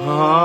Hallelujah.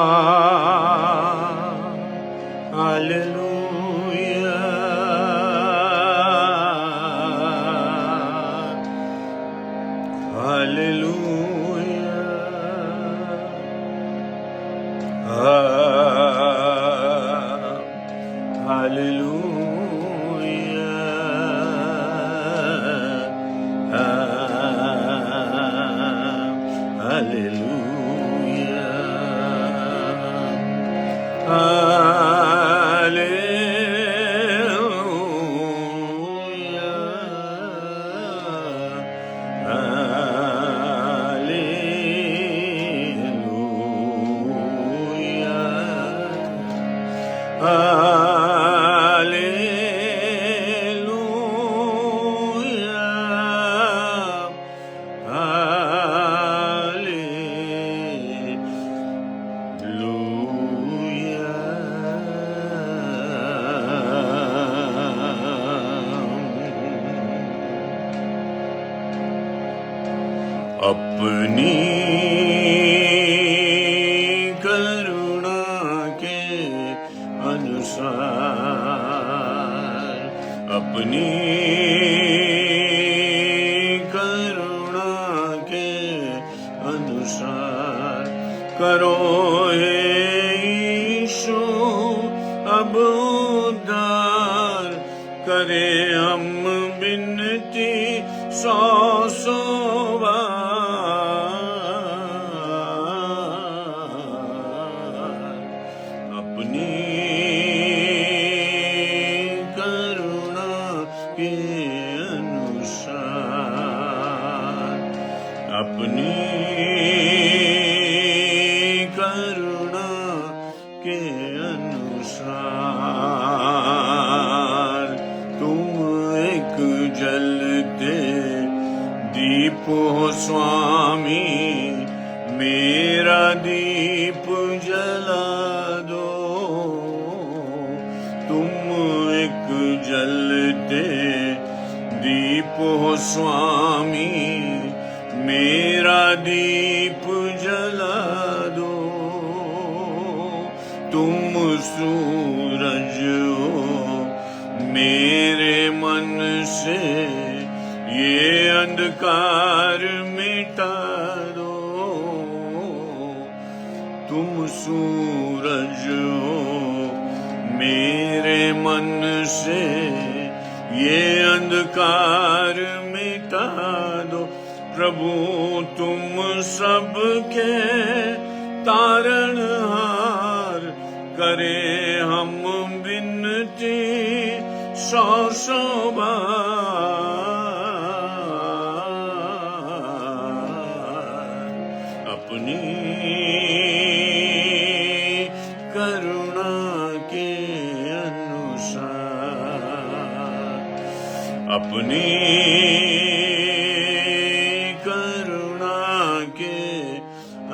अपनी करुणा के अनुसार, अपनी करुणा के अनुसार करो हे यीशु अब उद्धार। करे हम विनती सौ बार, अपनी करुणा के अनुसार, अपनी करुणा के अनुसार। तुम एक जलते दीप हो स्वामी, मेरा दीप जला दो। तुम एक जलते दीप हो स्वामी, मेरा दीप जला दो। तुम सूरज हो मेरे मन से, ये अंधकार मिटा दो। तुम सूरज हो मेरे मन से, ये अंधकार मिटा दो। प्रभु तुम सबके तारणहार, करे हम विनती सौ बार। अपनी करुणा के अनुसार, अपनी करुणा के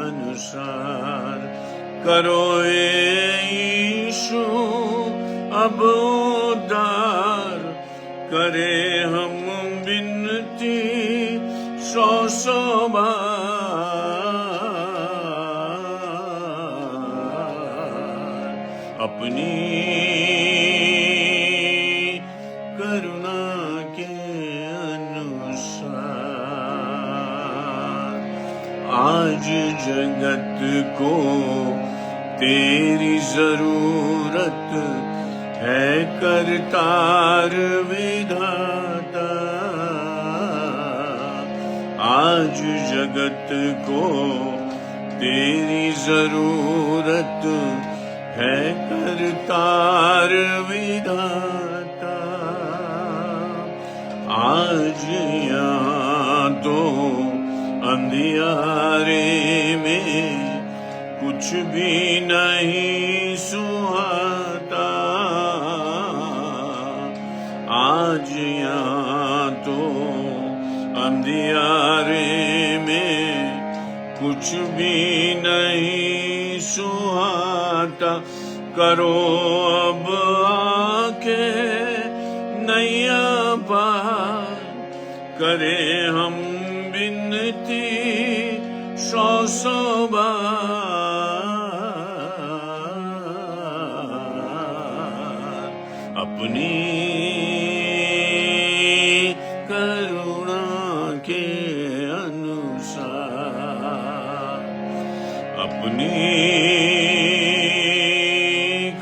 अनुसार करो हे यीशु अब उद्धार। करे हम विनती सौ बार, अपनी करुणा के अनुसार। आज जगत को तेरी जरूरत है, करतार विधाता। आज जगत को तेरी जरूरत है, करतार विधाता। आज यहाँ तो अंधियारे में कुछ भी नहीं सुहाता। आज यहाँ तो अंधियारे में कुछ भी नहीं सुहाता। करो अब आके नैया पार, करे हम विनती सौ बार। अपनी करुणा के अनुसार, अपनी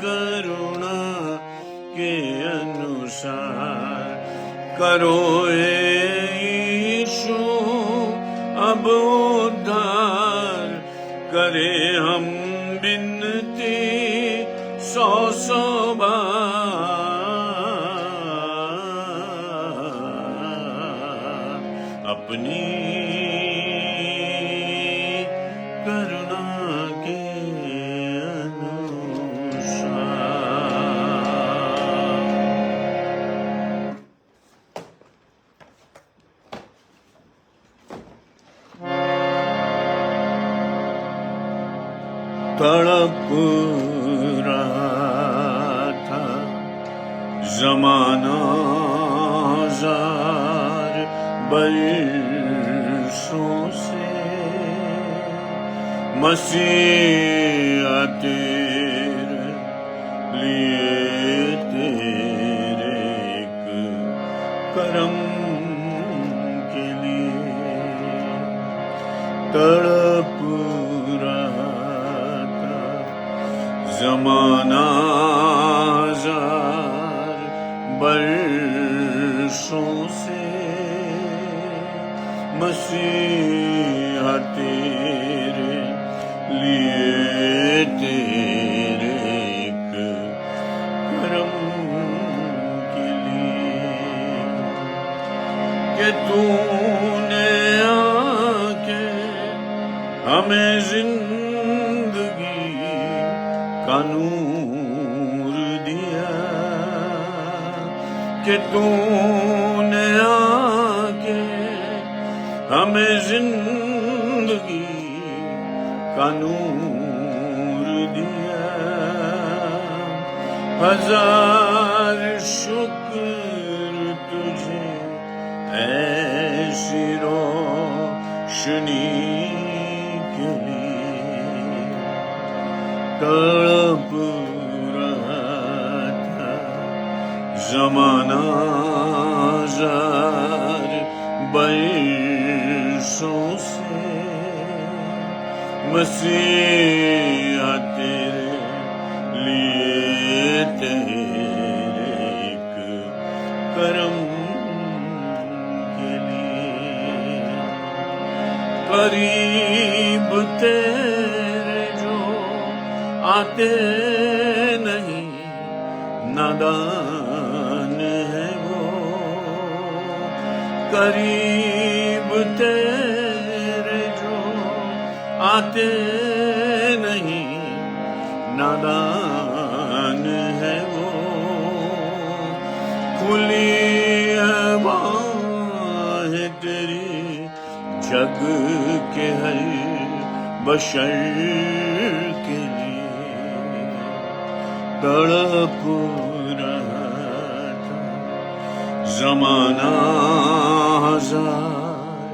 करुणा के अनुसार करो यीशु अब उद्धार। करे हम बिनती सौ बार, अपनी करुणा के अनुसार। तड़प रहा था ज़माना ज़ार बरसों से, मसीह तेरे लिए तेरे एक करम के लिए तड़प ज़माना ज़ार बरसों से, मसीह तेरे लिए तेरे एक करम के लिए कि तूने आके हमें जिंदगी का नूर दिया, कि तूने आके हमें जिंदगी का नूर दिया। हजार शुक्र तुझे ऐसी रोशनी के लिए। तड़प रहा था ज़माना ज़ार बरसों से, मसीह तेरे लिए तेरे एक करम के लिए। करीब तेरे जो आते नहीं, नादान है वो। करीब तेरे जो आते नहीं, नादान है वो। खुली बाहें तेरी जग के हर बशर के लिए। तड़प रहा था ज़माना ज़ार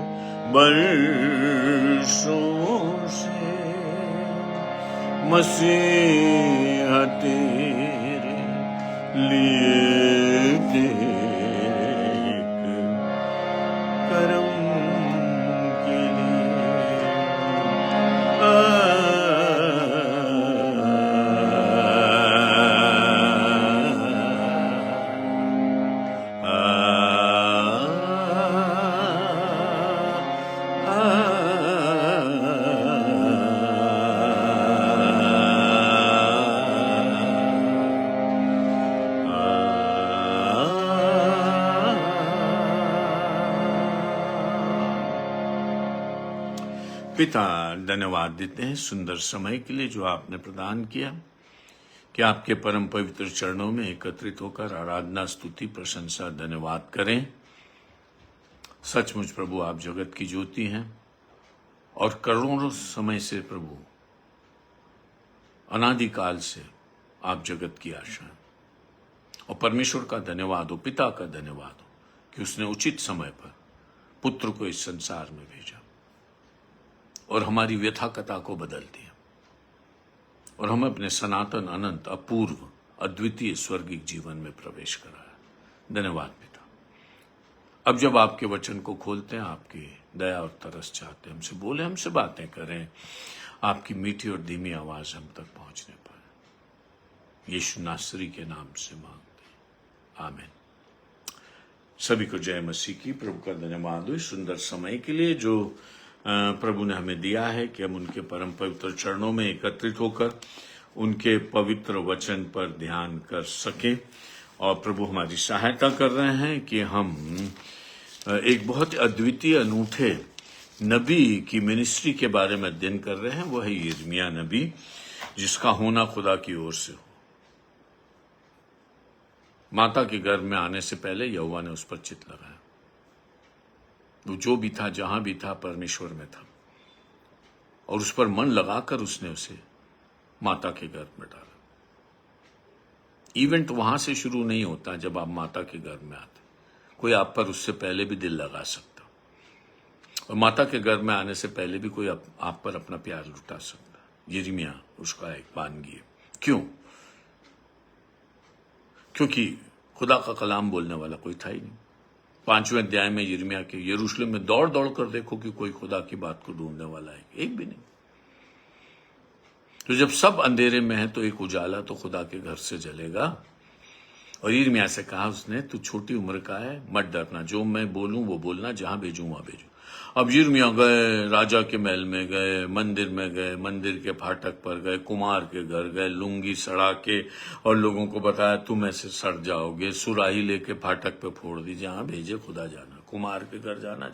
बरसों से, मसीह तेरे लिए तेरे एक करम के पिता धन्यवाद देते हैं सुंदर समय के लिए जो आपने प्रदान किया, कि आपके परम पवित्र चरणों में एकत्रित होकर आराधना, स्तुति, प्रशंसा, धन्यवाद करें। सचमुच प्रभु आप जगत की ज्योति हैं और करोड़ों समय से प्रभु अनादिकाल से आप जगत की आशा हैं। और परमेश्वर का धन्यवाद हो, पिता का धन्यवाद हो कि उसने उचित समय पर पुत्र को इस संसार में भेजा और हमारी व्यथा कथा को बदल दिया और हम अपने सनातन, अनंत, अपूर्व अद्वितीय स्वर्गिक जीवन में प्रवेश कराया। धन्यवाद पिता। अब जब आपके वचन को खोलते हैं, आपकी दया और तरस चाहते हैं, हमसे बोले, हमसे बातें करें, आपकी मीठी और धीमी आवाज हम तक पहुंचने पाए। यीशु नासरी के नाम से मांगते हैं, आमीन। सभी को जय मसीह की। प्रभु का धन्यवाद हो इस सुंदर समय के लिए जो प्रभु ने हमें दिया है कि हम उनके परम पवित्र चरणों में एकत्रित होकर उनके पवित्र वचन पर ध्यान कर सकें। और प्रभु हमारी सहायता कर रहे हैं कि हम एक बहुत अद्वितीय अनूठे नबी की मिनिस्ट्री के बारे में अध्ययन कर रहे हैं। वो है यिर्मयाह नबी, जिसका होना खुदा की ओर से हो। माता के गर्भ में आने से पहले यहोवा ने उस पर चित्त लगाया। वो जो भी था, जहां भी था, परमेश्वर में था, और उस पर मन लगाकर उसने उसे माता के गर्भ में डाला। इवेंट वहां से शुरू नहीं होता जब आप माता के गर्भ में आते। कोई आप पर उससे पहले भी दिल लगा सकता, और माता के गर्भ में आने से पहले भी कोई आप पर अपना प्यार लुटा सकता। यिर्मयाह उसका एक बानगी है। क्यों? क्योंकि खुदा का कलाम बोलने वाला कोई था ही नहीं। 5वें अध्याय में यिर्मयाह के यरूशलेम में दौड़ दौड़ कर देखो कि कोई खुदा की बात को ढूंढने वाला है, एक भी नहीं। तो जब सब अंधेरे में है तो एक उजाला तो खुदा के घर से जलेगा। और यिर्मयाह से कहा उसने, तू छोटी उम्र का है, मत डरना, जो मैं बोलूं वो बोलना, जहां भेजूं वहां भेजूं। अब यिर्मयाह गए, राजा के महल में गए, मंदिर में गए, मंदिर के फाटक पर गए, कुमार के घर गए, लुंगी सड़ा के, और लोगों को बताया तुम ऐसे सड़ जाओगे। सुराही लेके फाटक पे फोड़ दी, जहां भेजे खुदा जाना, कुमार के घर जाना,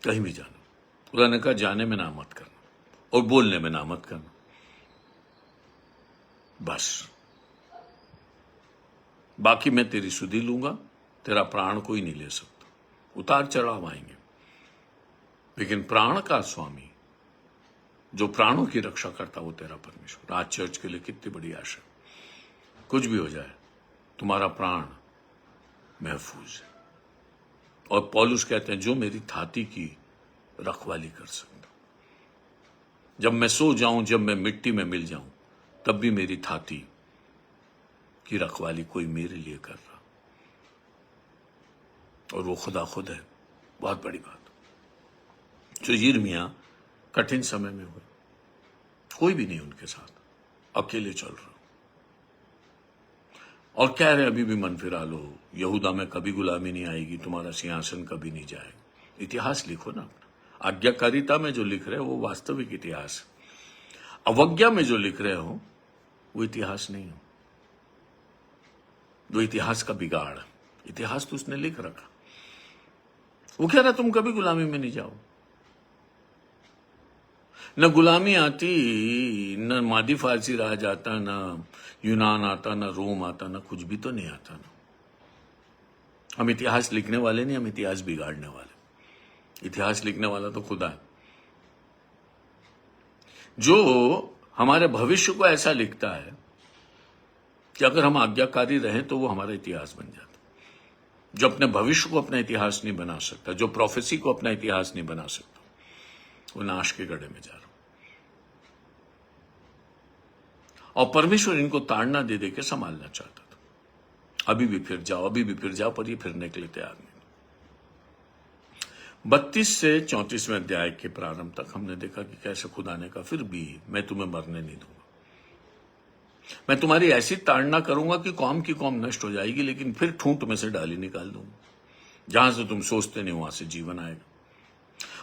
कहीं भी जाना। खुदा ने कहा जाने में ना मत करना और बोलने में ना मत करना, बस बाकी मैं तेरी सुधि लूंगा, तेरा प्राण कोई नहीं ले सकता। उतार चढ़ाव आएंगे, लेकिन प्राण का स्वामी, जो प्राणों की रक्षा करता, वो तेरा परमेश्वर। आज चर्च के लिए कितनी बड़ी आशा, कुछ भी हो जाए तुम्हारा प्राण महफूज है। और पौलुस कहते हैं, जो मेरी थाती की रखवाली कर सकता। जब मैं सो जाऊं, जब मैं मिट्टी में मिल जाऊं, तब भी मेरी थाती की रखवाली कोई मेरे लिए कर रहा, और वो खुदा खुद है। बहुत बड़ी बात। जो यिर्मयाह कठिन समय में हुए, कोई भी नहीं उनके साथ, अकेले चल रहा, और कह रहे अभी भी मन फिरा लो, यहूदा में कभी गुलामी नहीं आएगी, तुम्हारा सिंहासन कभी नहीं जाएगा। इतिहास लिखो ना। आज्ञाकारिता में जो लिख रहे हो वो वास्तविक इतिहास है। अवज्ञा में जो लिख रहे हो वो इतिहास नहीं हो, वो इतिहास का बिगाड़। इतिहास तो उसने लिख रखा। वो कह रहा तुम कभी गुलामी में नहीं जाओ। न गुलामी आती, न मादी फारसी राज आता, न यूनान आता, न रोम आता, न कुछ भी तो नहीं आता ना। हम इतिहास लिखने वाले नहीं, हम इतिहास बिगाड़ने वाले। इतिहास लिखने वाला तो खुदा है, जो हमारे भविष्य को ऐसा लिखता है कि अगर हम आज्ञाकारी रहें तो वो हमारा इतिहास बन जाता। जो अपने भविष्य को अपना इतिहास नहीं बना सकता, जो प्रोफेसी को अपना इतिहास नहीं बना सकता, वो नाश के गड्ढे में जा रहा। और परमेश्वर इनको ताड़ना दे दे के संभालना चाहता था। अभी भी फिर जाओ, अभी भी फिर जाओ, पर ये फिरने के लिए तैयार नहीं। 32 से 34वें अध्याय के प्रारंभ तक हमने देखा कि कैसे खुदा ने कहा, फिर भी मैं तुम्हें मरने नहीं दूंगा। मैं तुम्हारी ऐसी ताड़ना करूंगा कि कौम की कौम नष्ट हो जाएगी, लेकिन फिर ठूंठ में से डाली निकाल दूंगा। जहां से तुम सोचते नहीं वहां से जीवन आएगा।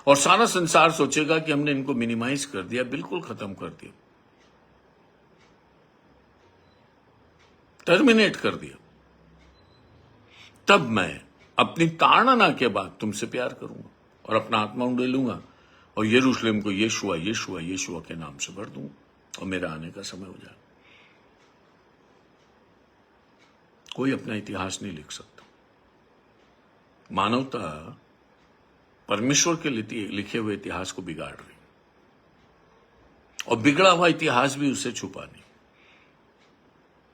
और सारा संसार सोचेगा कि हमने इनको मिनिमाइज कर दिया, बिल्कुल खत्म कर दिया, टर्मिनेट कर दिया। तब मैं अपनी ताड़ना के बाद तुमसे प्यार करूंगा और अपना आत्मा उंडेलूंगा और यरूशलेम को यीशुआ यीशुआ यीशुआ के नाम से भर दूंगा और मेरा आने का समय हो जाए। कोई अपना इतिहास नहीं लिख सकता। मानवता परमेश्वर के लिखे हुए इतिहास को बिगाड़ रही, और बिगड़ा हुआ इतिहास भी उसे छुपा नहीं।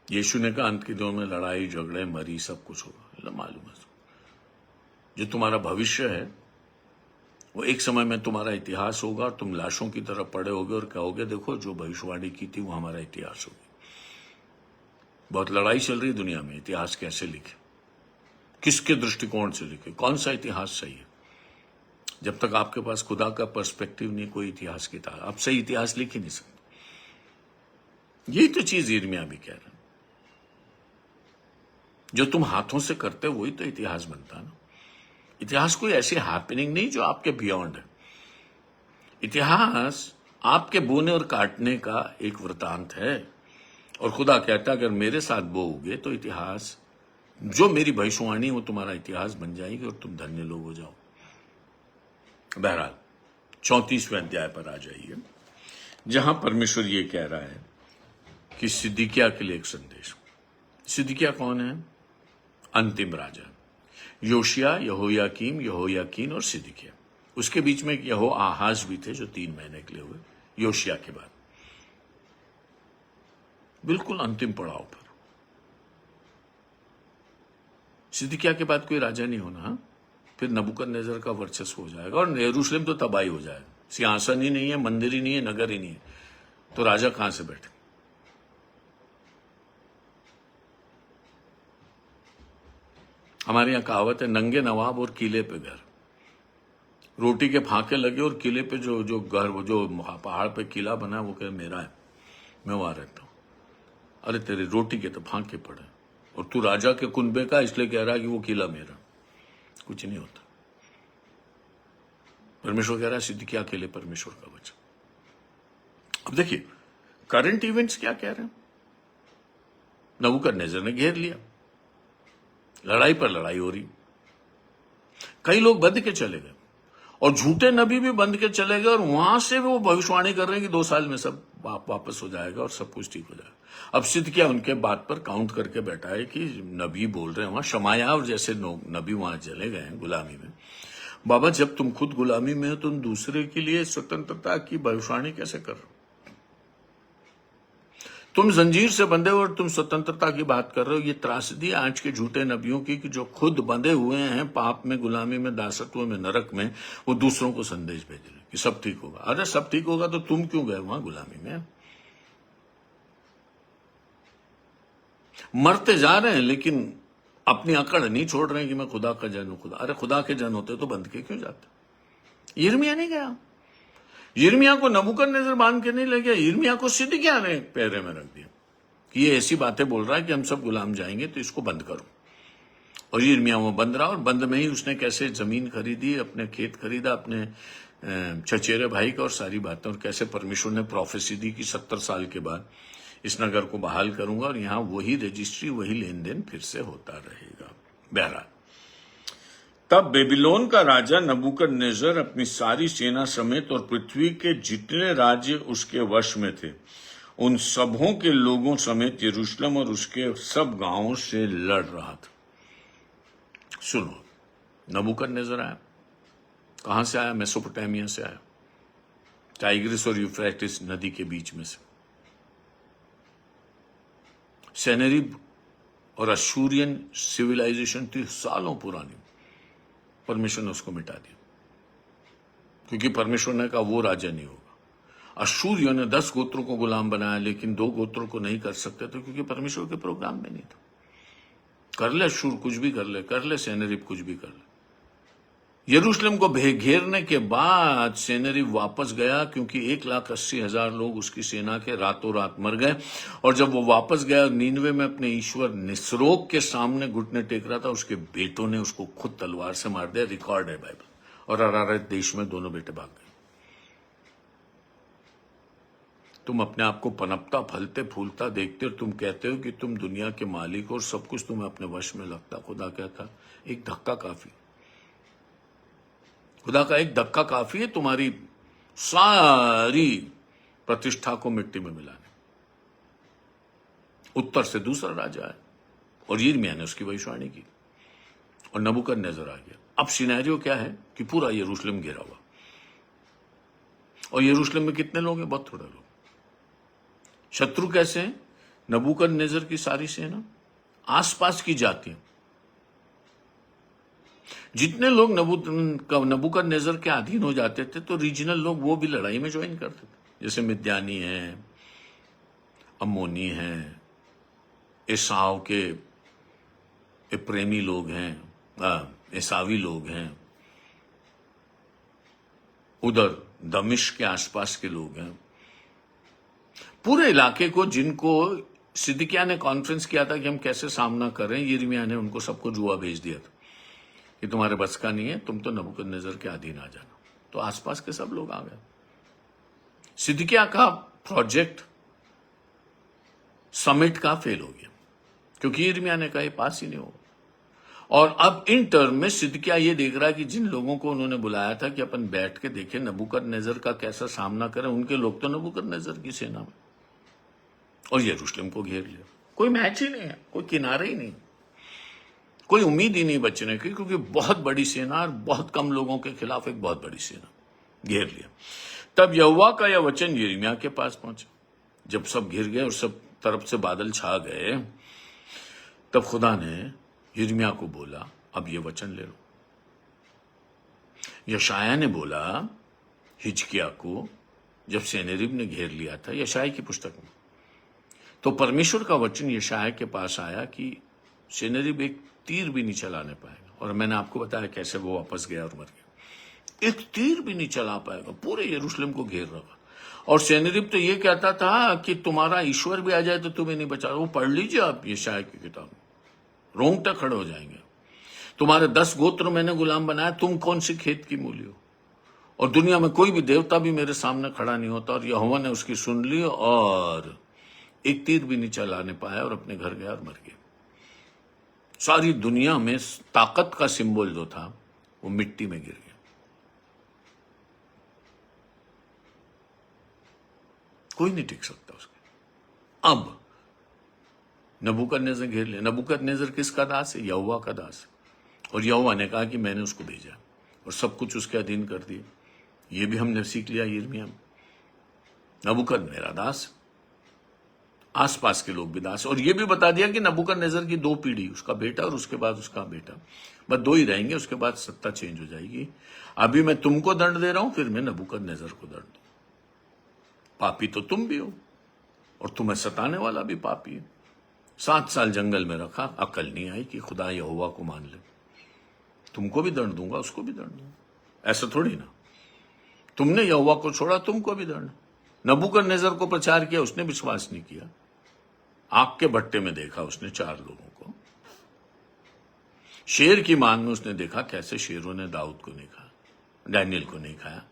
यीशु ने कहा अंत के दिनों में लड़ाई झगड़े मरी सब कुछ होगा। मालूम है जो तुम्हारा भविष्य है वो एक समय में तुम्हारा इतिहास होगा, और तुम लाशों की तरफ पड़े होगे और कहोगे देखो जो भविष्यवाणी की थी वो हमारा इतिहास होगी। बहुत लड़ाई चल रही है दुनिया में, इतिहास कैसे लिखे, किसके दृष्टिकोण से लिखे, कौन सा इतिहास सही है। जब तक आपके पास खुदा का पर्सपेक्टिव नहीं, कोई इतिहास की तरह आप सही इतिहास लिख ही नहीं सकते। यही तो चीज यिर्मयाह भी कह रहा है, जो तुम हाथों से करते हो वही तो इतिहास बनता ना। इतिहास कोई ऐसी हैपनिंग नहीं जो आपके बियॉन्ड है। इतिहास आपके बोने और काटने का एक वृतांत है। और खुदा कहता है अगर मेरे साथ बोओगे तो इतिहास, जो मेरी भविष्यवाणी वो तुम्हारा इतिहास बन जाएगी और तुम धन्य लोग हो जाओ। बहरहाल 34वें अध्याय पर आ जाइए, जहां परमेश्वर ये कह रहा है कि सिदकिय्याह के लिए एक संदेश। सिदकिय्याह कौन है? अंतिम राजा। योशिया, यहोयाकीम, यहोयाकीन और सिदकिय्याह। उसके बीच में यहोआहाज भी थे जो 3 महीने के लिए हुए योशिया के बाद, बिल्कुल अंतिम पड़ाव पर। सिदकिय्याह के बाद कोई राजा नहीं होना, फिर नबूकदनेस्सर का वर्चस्व हो जाएगा और यरूशलेम तो तबाही हो जाएगा। सिंहासन ही नहीं है, मंदिर ही नहीं है, नगर ही नहीं है, तो राजा कहां से बैठे? हमारे यहां कहावत है, नंगे नवाब और किले पे घर। रोटी के फांके लगे और किले पे जो जो घर, जो पहाड़ पे किला बना वो कहे मेरा है, मैं वहां रहता हूं। अरे तेरे रोटी के तो फांके पड़े और तू राजा के कुनबे का इसलिए कह रहा है कि वो किला मेरा। कुछ नहीं होता। परमेश्वर कह रहा है सिदकिय्याह के लिए परमेश्वर का वचन। अब देखिए करंट इवेंट्स क्या कह रहे हैं। नबूकदनेस्सर ने घेर लिया, लड़ाई पर लड़ाई हो रही, कई लोग बंध के चले गए और झूठे नबी भी बंध के चले गए और वहां से वो भविष्यवाणी कर रहे हैं कि 2 साल में सब वापस हो जाएगा और सब कुछ ठीक हो जाएगा। अब सिदकिय्याह उनके बात पर काउंट करके बैठा है कि नबी बोल रहे हैं, वहां शमायाह और जैसे नबी वहां चले गए हैं गुलामी में। बाबा जब तुम खुद गुलामी में हो तुम दूसरे के लिए स्वतंत्रता की भविष्यवाणी कैसे कर रहे हो? तुम जंजीर से बंधे हो और तुम स्वतंत्रता की बात कर रहे हो। ये त्रासदी आज के झूठे नबियों की कि जो खुद बंधे हुए हैं पाप में, गुलामी में, दासत्व में, नरक में, वो दूसरों को संदेश भेज रहे कि सब ठीक होगा। अरे सब ठीक होगा तो तुम क्यों गए वहां गुलामी में? मरते जा रहे हैं लेकिन अपनी अकड़ नहीं छोड़ रहे हैं कि मैं खुदा का जन हूं। खुदा, अरे खुदा के जन होते तो बंध के क्यों जाते? यिर्मयाह नहीं गया। यिर्मयाह को नबूकदनेस्सर बांध के नहीं ले गया, यिर्मयाह को सिदकिय्याह ने पैरे में रख दिया कि ये ऐसी बातें बोल रहा है कि हम सब गुलाम जाएंगे तो इसको बंद करो। और यिर्मयाह वो बंद रहा और बंद में ही उसने कैसे जमीन खरीदी, अपने खेत खरीदा, अपने चचेरे भाई का और सारी बातें, और कैसे परमेश्वर ने प्रोफेसी दी कि 70 साल के बाद इस नगर को बहाल करूंगा और यहां वही रजिस्ट्री, वही लेन देन फिर से होता रहेगा। बहरहाल तब बेबीलोन का राजा नबूकदनेस्सर अपनी सारी सेना समेत और पृथ्वी के जितने राज्य उसके वश में थे उन सबों के लोगों समेत यरूशलेम और उसके सब गांवों से लड़ रहा था। सुनो, नबूकदनेस्सर आया, कहां से आया? मेसोपोटामिया से आया, टाइग्रिस और यूफ्रेटिस नदी के बीच में से। सेनेरिब और अशूरियन सिविलाइजेशन थी सालों पुरानी, परमेश्वर ने उसको मिटा दिया क्योंकि परमेश्वर ने कहा वो राजा नहीं होगा। अशूरियों ने 10 गोत्रों को गुलाम बनाया लेकिन 2 गोत्रों को नहीं कर सकते थे क्योंकि परमेश्वर के प्रोग्राम में नहीं था। कर ले अशूर कुछ भी कर ले सेनेरिब कुछ भी कर ले। यरूशलेम को घेरने के बाद सेनेरिब वापस गया क्योंकि 1,80,000 लोग उसकी सेना के रातों रात मर गए। और जब वो वापस गया नीनवे में अपने ईश्वर निस्रोक के सामने घुटने टेक रहा था, उसके बेटों ने उसको खुद तलवार से मार दिया। रिकॉर्ड है बाइबल। और अरारत देश में दोनों बेटे भाग गए। तुम अपने आप को पनपता फलते फूलता देखते हो, तुम कहते हो कि तुम दुनिया के मालिक हो और सब कुछ तुम्हें अपने वश में लगता। खुदा कहता एक धक्का काफी, खुदा का एक धक्का काफी है तुम्हारी सारी प्रतिष्ठा को मिट्टी में मिलाने। उत्तर से दूसरा राजा है और यिर्मयाह ने उसकी भविष्यवाणी की और नबूकदनेस्सर आ गया। अब सिनेरियो क्या है कि पूरा यरूशलेम घिरा हुआ, और यरूशलेम में कितने लोग हैं? बहुत थोड़े लोग। शत्रु कैसे हैं? नबूकदनेस्सर की सारी सेना, आसपास की जातियां। जितने लोग नबूकदनेस्सर के अधीन हो जाते थे तो रीजनल लोग वो भी लड़ाई में ज्वाइन करते थे, जैसे मिद्यानी हैं, अम्मोनी हैं, एसाव के प्रेमी लोग हैं, एसावी लोग हैं, उधर दमिश्क के आसपास के लोग हैं, पूरे इलाके को, जिनको सिद्दीकिया ने कॉन्फ्रेंस किया था कि हम कैसे सामना करें, यिर्मयाह ने उनको सबको जुआ भेज दिया था कि तुम्हारे बस का नहीं है, तुम तो नबूकदनेस्सर के अधीन आ जाना। तो आसपास के सब लोग आ गए। सिद्दीकिया का प्रोजेक्ट समिट का फेल हो गया, क्योंकि यिर्मयाह ने कहा ये पास ही नहीं होगा। और अब इन टर्म में सिद्दीकिया ये देख रहा है कि जिन लोगों को उन्होंने बुलाया था कि अपन बैठ के देखें नबूकदनेस्सर का कैसा सामना करें, उनके लोग तो नबूकदनेस्सर की सेना में, और यरूशलेम को घेर लिया। कोई मैच ही नहीं है, कोई किनारे ही नहीं, कोई उम्मीद ही नहीं बचने की, क्योंकि बहुत बड़ी सेना और बहुत कम लोगों के खिलाफ एक बहुत बड़ी सेना, घेर लिया। तब यहोवा का यह वचन यिर्मयाह के पास पहुंचा। जब सब घिर गए और सब तरफ से बादल छा गए, तब खुदा ने यिर्मयाह को बोला, अब ये वचन ले लो। यशायाह ने बोला हिजकिय्याह को, जब सेनेरिब ने घेर लिया था, यशायाह की पुस्तक में, तो परमेश्वर का वचन यशायाह के पास आया कि सेनेरिब एक तीर भी नहीं चलाने पाएगा। और मैंने आपको बताया कैसे वो वापस गया और मर गया। एक तीर भी नहीं चला पाएगा, पूरे यरूशलेम को घेर रखा। और सेनेरिब तो ये कहता था कि तुम्हारा ईश्वर भी आ जाए तो तुम्हें नहीं बचा। वो पढ़ लीजिए आप यशायाह की किताब, रोंगटे खड़े हो जाएंगे। तुम्हारे 10 गोत्र मैंने गुलाम बनाया, तुम कौन सी खेत की मूली हो। और दुनिया में कोई भी देवता भी मेरे सामने खड़ा नहीं होता। और यहोवा ने उसकी सुन ली और एक तीर भी नहीं चलाने पाया और अपने घर गया और मर गया। सारी दुनिया में ताकत का सिंबल जो था वो मिट्टी में गिर गया। कोई नहीं टिक सकता उसके। अब नबूकदनेस्सर घेर लिया। नबूकदनेस्सर किसका दास है? यहोवा का दास है। और यहोवा ने कहा कि मैंने उसको भेजा और सब कुछ उसके अधीन कर दिया। ये भी हमने सीख लिया यिर्मयाह में। नबूकद मेरा दास, आसपास के लोग भी दास। और ये भी बता दिया कि नबूकदनेस्सर की 2 पीढ़ी, उसका बेटा और उसके बाद उसका बेटा, बस 2 ही रहेंगे, उसके बाद सत्ता चेंज हो जाएगी। अभी मैं तुमको दंड दे रहा हूं, फिर मैं नबूकदनेस्सर को दंड दूं। पापी तो तुम भी हो और तुम्हें सताने वाला भी पापी है। 7 साल जंगल में रखा, अकल नहीं आई कि खुदा यहोवा को मान ले। तुमको भी दंड दूंगा, उसको भी दंड दूंगा। ऐसा थोड़ी ना, तुमने यहोवा को छोड़ा, तुमको भी दंड। नबूकदनेस्सर को प्रचार किया, उसने विश्वास नहीं किया। आग के भट्टे में देखा उसने 4 लोगों को। शेर की मांग में उसने देखा कैसे शेरों ने दाऊद को नहीं खाया, डैनियल को नहीं खाया।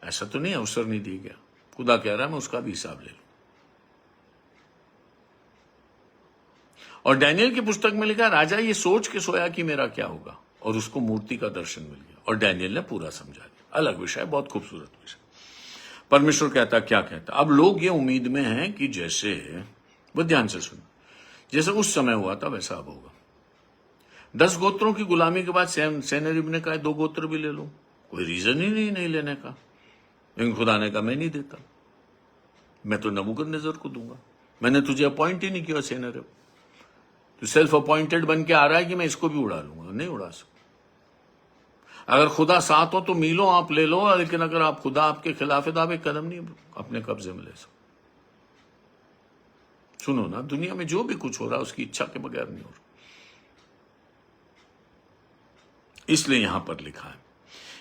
ऐसा तो नहीं अवसर नहीं दिया गया। खुदा कह रहा है मैं उसका भी हिसाब ले लूं। और डैनियल की पुस्तक में लिखा, राजा ये सोच के सोया कि मेरा क्या होगा, और उसको मूर्ति का दर्शन मिल गया और डैनियल ने पूरा समझा दिया। अलग विषय, बहुत खूबसूरत विषय। परमेश्वर कहता क्या कहता। अब लोग ये उम्मीद में हैं कि जैसे, वो ध्यान से सुनो, जैसे उस समय हुआ था वैसा अब होगा। 10 गोत्रों की गुलामी के बाद सेनेरिब ने कहा 2 गोत्र भी ले लो। कोई रीजन ही नहीं लेने का। लेकिन खुदा ने कहा मैं नहीं देता, मैं तो नबूकदनेस्सर को दूंगा। मैंने तुझे अपॉइंट ही नहीं किया सेनेरिब, तो सेल्फ अपॉइंटेड बन के आ रहा है कि मैं इसको भी उड़ा लूंगा। नहीं उड़ा सकता। अगर खुदा साथ हो तो मीलों आप ले लो, लेकिन अगर आप खुदा आपके खिलाफ है तो आप एक कदम नहीं अपने कब्जे में ले सकते। सुनो ना, दुनिया में जो भी कुछ हो रहा है उसकी इच्छा के बगैर नहीं हो रहा। इसलिए यहां पर लिखा है,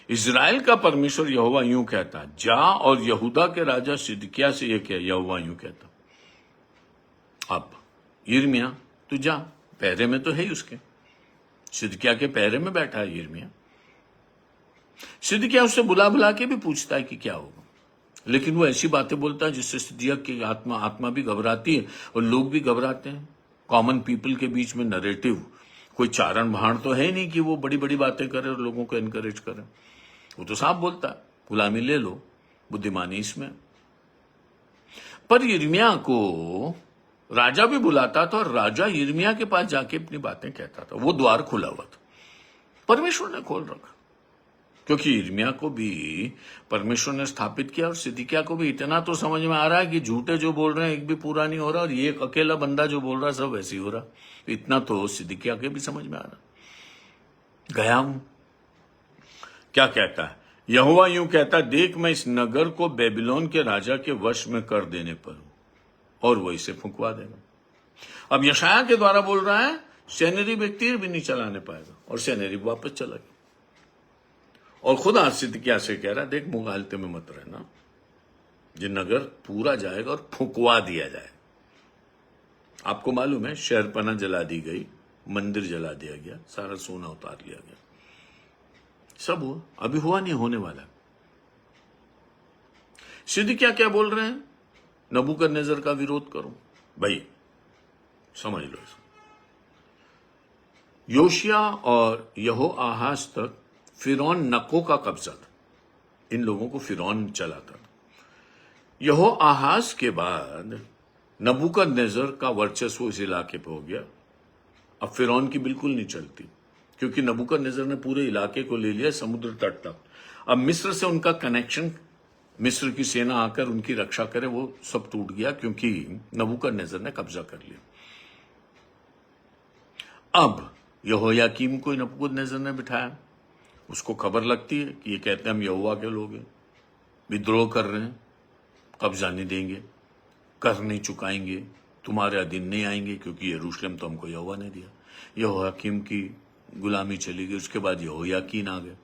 इजराइल का परमेश्वर यहोवा यूं कहता, जा और यहूदा के राजा सिदकिय्याह से यह कह, यहोवा यूं कहता। अब यिर्मयाह तू जा, पहरे में तो है ही उसके, सिदकिय्याह के पहरे में बैठा है यिर्मयाह। सिदकिय्याह उससे बुला बुला के भी पूछता है कि क्या होगा, लेकिन वो ऐसी बातें बोलता है जिससे सिदकिय्याह की आत्मा भी घबराती है और लोग भी घबराते हैं। कॉमन पीपल के बीच में नरेटिव, कोई चारण भाण तो है नहीं कि वो बड़ी बड़ी बातें करे और लोगों को एनकरेज करे। वो तो साफ बोलता है गुलामी ले लो, बुद्धिमानी इसमें। पर यिर्मयाह को राजा भी बुलाता था और राजा यिर्मयाह के पास जाके अपनी बातें कहता था। वो द्वार खुला हुआ था, परमेश्वर ने खोल रखा, क्योंकि यिर्मयाह को भी परमेश्वर ने स्थापित किया और सिदकिय्याह को भी इतना तो समझ में आ रहा है कि झूठे जो बोल रहे हैं एक भी पूरा नहीं हो रहा, और ये एक अकेला बंदा जो बोल रहा है सब वैसे ही हो रहा। इतना तो सिदकिय्याह के भी समझ में आ रहा। गया हूं, क्या कहता है? यहोवा यूं कहता, देख मैं इस नगर को बेबीलोन के राजा के वश में कर देने पर हूं और वो इसे फुंकवा देगा। अब यशाया के द्वारा बोल रहा है सेनेरी तीर भी नहीं चलाने पाएगा, और सेनेरी वापस चला गया। और खुद आज सिद्किया से कह रहा है, देख मुगालते में मत रहना, ये नगर पूरा जाएगा और फुकवा दिया जाएगा। आपको मालूम है शहरपना जला दी गई, मंदिर जला दिया गया, सारा सोना उतार लिया गया, सब हुआ, अभी हुआ नहीं, होने वाला। सिद्किया क्या बोल रहे हैं, नबूकदनेस्सर का विरोध करो। भाई समझ लो इसको, योशिया और यहोआहाज तक फिरौन नको का कब्जा था, इन लोगों को फिरौन चलाता था। यहोआहाज के बाद नबूकदनेस्सर का वर्चस्व इस इलाके पे हो गया। अब फिरौन की बिल्कुल नहीं चलती, क्योंकि नबूकदनेस्सर ने पूरे इलाके को ले लिया, समुद्र तट तक। अब मिस्र से उनका कनेक्शन, मिस्र की सेना आकर उनकी रक्षा करे, वो सब टूट गया, क्योंकि नबूकदनेस्सर ने कब्जा कर लिया। अब यहोयाकीम को नबूकदनेस्सर ने बिठाया, उसको खबर लगती है कि ये कहते हैं हम यहोवा के लोग हैं, विद्रोह कर रहे हैं, कब्जा नहीं देंगे, कर नहीं चुकाएंगे, तुम्हारे अधीन नहीं आएंगे, क्योंकि यरूशलेम तो हमको यहोवा ने दिया। यहोयाकीम की गुलामी चली गई, उसके बाद यहोयाकीन आ गए,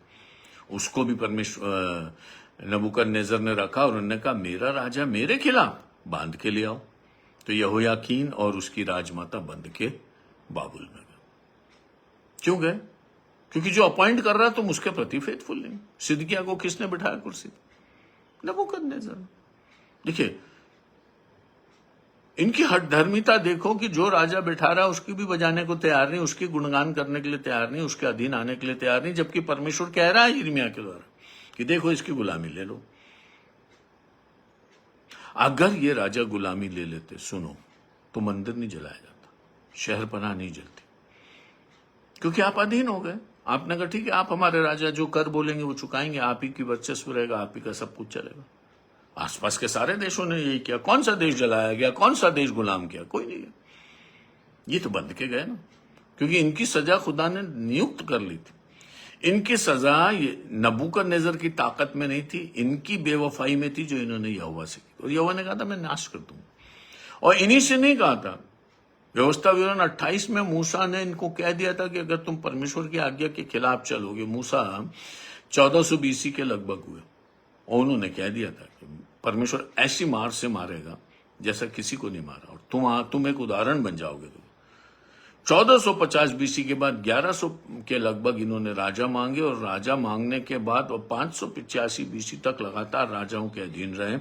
उसको भी परमेश्वर नबूकदनेस्सर ने रखा, और उन्होंने कहा मेरा राजा मेरे खिलाफ, बांध के ले आओ। तो यहोयाकीन और उसकी राजमाता बंध के बाबुल में गए। क्यों गए? क्योंकि जो अपॉइंट कर रहा तुम उसके प्रति फेथफुल नहीं। सिदकिय्याह को किसने बिठाया कुर्सी? नबूकदनेस्सर। देखिए इनकी हठधर्मिता देखो कि जो राजा बिठा रहा है उसकी भी बजाने को तैयार नहीं, उसकी गुणगान करने के लिए तैयार नहीं, उसके अधीन आने के लिए तैयार नहीं, जबकि परमेश्वर कह रहा है यिर्मयाह के द्वारा कि देखो इसकी गुलामी ले लो। अगर ये राजा गुलामी ले लेते, सुनो, तो मंदिर नहीं जलाया जाता, शहरपनाह नहीं जलती, क्योंकि आप अधीन हो गए। आपने कहा ठीक है, आप हमारे राजा, जो कर बोलेंगे वो चुकाएंगे, आप ही की वर्चस्व रहेगा, आप ही का सब कुछ चलेगा। आसपास के सारे देशों ने यही किया। कौन सा देश जलाया गया? कौन सा देश गुलाम किया? कोई नहीं है। ये तो बंद के गए ना, क्योंकि इनकी सजा खुदा ने नियुक्त कर ली थी। इनकी सजा नबूकदनेस्सर की ताकत में नहीं थी, इनकी बेवफाई में थी जो इन्होंने यहोवा से की। और यहोवा ने कहा था मैं नाश कर दूंगा, और इन्हीं से नहीं कहा था। व्यवस्था विवरण 28 में मूसा ने इनको कह दिया था कि अगर तुम परमेश्वर की आज्ञा के खिलाफ चलोगे, मूसा 1400 BC के लगभग हुए, और उन्होंने कह दिया था कि परमेश्वर ऐसी मार से मारेगा जैसा किसी को नहीं मारा, और तुम एक उदाहरण बन जाओगे। 1450 BC के बाद 1100 के लगभग इन्होंने राजा मांगे, और राजा मांगने के बाद और 585 BC तक लगातार राजाओं के अधीन रहे,